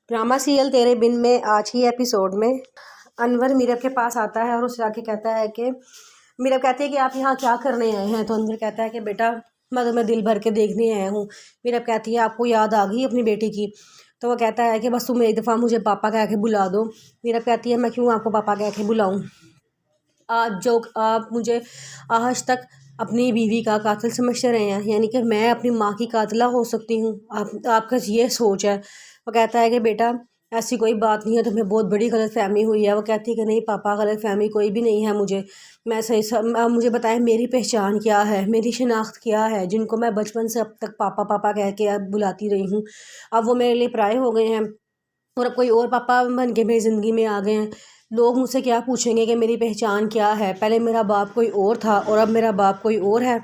Drama serial तेरे बिन में आज ही एपिसोड में अनवर मीरब के पास आता है और उससे आके कहता है कि मीरब कहती है कि आप यहाँ क्या करने आए हैं। तो अनवर कहता है कि बेटा मैं तुम्हें दिल भर के देखने आया हूँ। मीरब कहती है आपको याद आ गई अपनी बेटी की। तो वो कहता है कि बस तुम एक दफ़ा मुझे पापा कह के बुला दो। मीरब कहती है मैं क्यों आपको पापा कह के बुलाऊँ, आज जो आप मुझे आज तक अपनी बीवी का कातिल समझते रहे हैं, यानी कि मैं अपनी माँ की कातिला हो सकती हूँ, आपका ये सोच है। वो कहता है कि बेटा ऐसी कोई बात नहीं है, तुम्हें बहुत बड़ी गलत फहमी हुई है। वो कहती है कि नहीं पापा, गलत फहमी कोई भी नहीं है मुझे, मैं सही आप मुझे बताएं मेरी पहचान क्या है, मेरी शिनाख्त क्या है, जिनको मैं बचपन से अब तक पापा पापा कह के अब बुलाती रही हूँ, अब वो मेरे लिए पराए हो गए हैं और अब कोई और पापा बन के मेरी ज़िंदगी में आ गए हैं। लोग मुझसे क्या पूछेंगे कि मेरी पहचान क्या है, पहले मेरा बाप कोई और था और अब मेरा बाप कोई और है।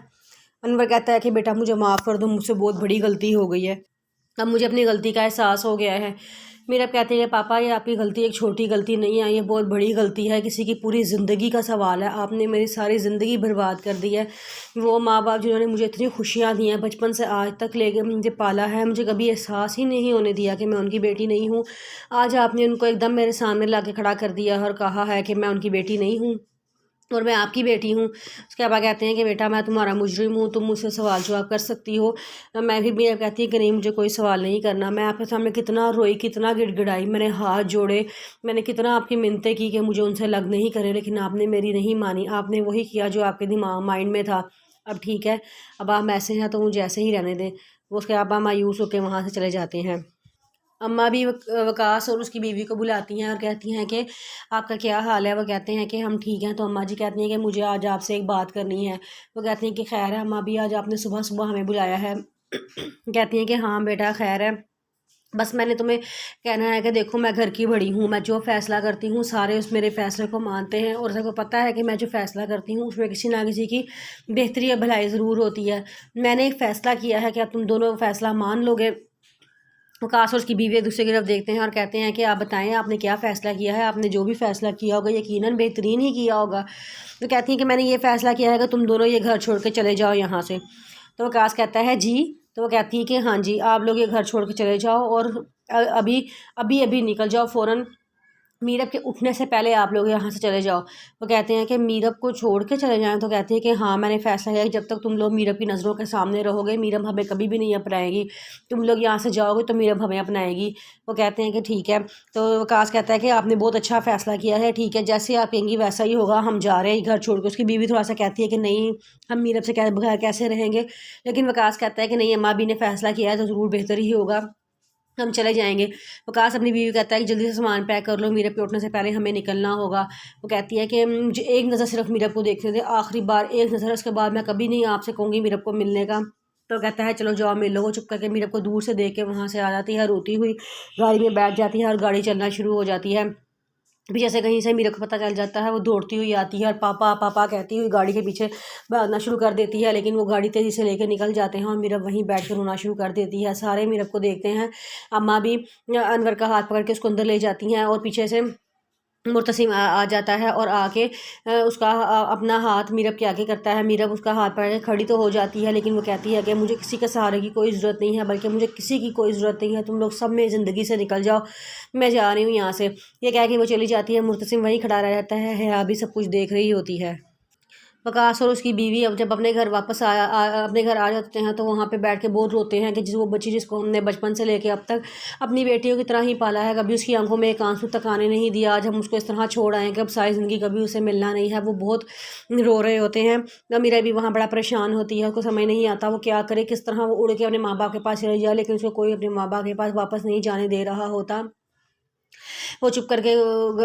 अनवर कहता है कि बेटा मुझे माफ़ कर दो, मुझसे बहुत बड़ी गलती हो गई है, अब मुझे अपनी गलती का एहसास हो गया है। मीरब कहते हैं पापा ये आपकी गलती एक छोटी गलती नहीं है, ये बहुत बड़ी गलती है, किसी की पूरी ज़िंदगी का सवाल है, आपने मेरी सारी ज़िंदगी बर्बाद कर दी है। वो माँ बाप जिन्होंने मुझे इतनी खुशियाँ दी हैं, बचपन से आज तक लेके मुझे पाला है, मुझे कभी एहसास ही नहीं होने दिया कि मैं उनकी बेटी नहीं हूँ। आज आपने उनको एकदम मेरे सामने ला के खड़ा कर दिया और कहा है कि मैं उनकी बेटी नहीं हूँ और मैं आपकी बेटी हूँ। उसके पापा कहते हैं कि बेटा मैं तुम्हारा मुजरिम हूँ, तुम मुझसे सवाल जवाब कर सकती हो। मैं भी मेरा कहती है कि नहीं मुझे कोई सवाल नहीं करना। मैं आपके सामने कितना रोई, कितना गिड़गिड़ाई, मैंने हाथ जोड़े, मैंने कितना आपकी मिन्नतें की कि मुझे उनसे लग नहीं करे, लेकिन आपने मेरी नहीं मानी, आपने वही किया जो आपके दिमाग माइंड में था। अब ठीक है, अब आप ऐसे हैं तो मुझे ऐसे ही रहने दें। वो उसके पापा मायूस होकर वहाँ से चले जाते हैं। अम्मा भी वकास और उसकी बीवी को बुलाती हैं और कहती हैं कि आपका क्या हाल है। वो कहते हैं कि हम ठीक हैं। तो अम्मा जी कहती हैं कि मुझे आज आपसे एक बात करनी है। वो कहती हैं कि खैर है अम्मा भी, आज आपने सुबह सुबह हमें बुलाया है। कहती हैं कि हाँ बेटा खैर है, बस मैंने तुम्हें कहना है कि देखो मैं घर की बड़ी हूँ, मैं जो फ़ैसला करती हूँ सारे उस मेरे फ़ैसले को मानते हैं और सबको पता है कि मैं जो फ़ैसला करती हूँ उसमें किसी ना किसी की बेहतरी या भलाई ज़रूर होती है। मैंने एक फ़ैसला किया है कि अब तुम दोनों फ़ैसला मान लोगे। वकास और उसकी बीवी एक दूसरे की तरफ देखते हैं और कहते हैं कि आप बताएं आपने क्या फ़ैसला किया है, आपने जो भी फ़ैसला किया होगा यकीनन बेहतरीन ही किया होगा। तो कहती हैं कि मैंने ये फ़ैसला किया है कि तुम दोनों ये घर छोड़ के चले जाओ यहाँ से। तो वकास कहता है जी। तो वो कहती है कि हाँ जी आप लोग ये घर छोड़ के चले जाओ और अभी अभी अभी निकल जाओ फ़ौरन, मीरब के उठने से पहले आप लोग यहाँ से चले जाओ। वो कहते हैं कि मीरब को छोड़ के चले जाएं। तो कहते हैं कि हाँ मैंने फ़ैसला किया कि जब तक तुम लोग मीरब की नज़रों के सामने रहोगे मीरब हमें कभी भी नहीं अपनाएगी, तुम लोग यहाँ से जाओगे तो मीरब हमें अपनाएगी। वो कहते हैं कि ठीक है। तो वकास कहता है कि आपने बहुत अच्छा फ़ैसला किया है, ठीक है जैसे आप कहेंगी वैसा ही होगा, हम जा रहे हैं घर छोड़ के। उसकी बीवी थोड़ा सा कहती है कि नहीं हम मीरब से बगैर कैसे रहेंगे, लेकिन वकास कहता है कि नहीं अम्मा भी ने फ़ैसला किया है तो ज़रूर बेहतर ही होगा, हम चले जाएंगे। वकास अपनी बीवी कहता है कि जल्दी से सामान पैक कर लो, मीरब के उठने से पहले हमें निकलना होगा। वो कहती है कि मुझे एक नज़र सिर्फ मीरब को देखने दे, आखिरी बार एक नज़र, उसके बाद मैं कभी नहीं आपसे कहूँगी मीरब को मिलने का। तो कहता है चलो जाओ मिल लो। वो चुप करके मीरब को दूर से देख के वहाँ से आ जाती है, रोती हुई गाड़ी में बैठ जाती है और गाड़ी चलना शुरू हो जाती है। पीछे से कहीं से मीरा को पता चल जाता है, वो दौड़ती हुई आती है और पापा पापा कहती हुई गाड़ी के पीछे भागना शुरू कर देती है, लेकिन वो गाड़ी तेज़ी से लेकर निकल जाते हैं और मीरा वहीं बैठ कर रोना शुरू कर देती है। सारे मीरा को देखते हैं। अम्मा भी अनवर का हाथ पकड़ के उसको अंदर ले जाती हैं और पीछे से मुर्तसिम आ जाता है और आके उसका अपना हाथ मीरब के आगे करता है। मीरब उसका हाथ पकड़ के खड़ी तो हो जाती है, लेकिन वो कहती है कि मुझे किसी के सहारे की कोई ज़रूरत नहीं है, बल्कि मुझे किसी की कोई ज़रूरत नहीं है, तुम लोग सब मेरी ज़िंदगी से निकल जाओ, मैं जा रही हूँ यहाँ से। ये कह के वो चली जाती है। मुर्तसिम वहीं खड़ा रह जाता है, अभी सब कुछ देख रही होती है। वकास और उसकी बीवी अब जब अपने घर वापस अपने घर आ जाते हैं तो वहाँ पे बैठ के बहुत रोते हैं कि वो बच्ची जिसको हमने बचपन से लेके अब तक अपनी बेटियों की तरह ही पाला है, कभी उसकी आंखों में एक आंसू तक आने नहीं दिया, आज हम उसको इस तरह छोड़ आए कि अब सारी ज़िंदगी कभी उसे मिलना नहीं है। वो बहुत रो रहे होते हैं। अमीरा भी वहाँ बड़ा परेशान होती है, उसको समझ नहीं आता वो क्या करे, किस तरह वो उड़ के अपने माँ बाप के पास चले जाए, लेकिन उसको कोई अपने माँ बाप के पास वापस नहीं जाने दे रहा होता। वो चुप करके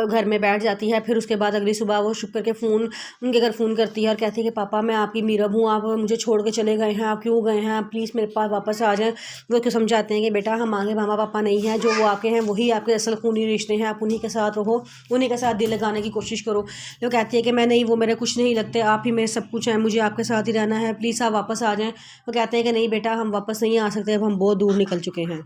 घर में बैठ जाती है। फिर उसके बाद अगली सुबह वो चुप करके उनके घर फ़ोन करती है और कहती है कि पापा मैं आपकी मीरब हूँ, आप मुझे छोड़ के चले गए हैं, आप क्यों गए हैं, आप प्लीज़ मेरे पास वापस आ जाएं। वो उसको समझाते हैं कि बेटा हमारे मामा पापा नहीं हैं, जो वो आपके हैं वही आपके असल खूनी रिश्ते हैं, आप उन्हीं के साथ रहो, उन्हीं के साथ दिल लगाने की कोशिश करो। वो कहती है कि मैं नहीं, वो मेरे कुछ नहीं लगते, आप ही मेरे सब कुछ हैं, मुझे आपके साथ ही रहना है, प्लीज़ आप वापस आ जाएँ। वो कहते हैं कि नहीं बेटा हम वापस नहीं आ सकते, अब हम बहुत दूर निकल चुके हैं।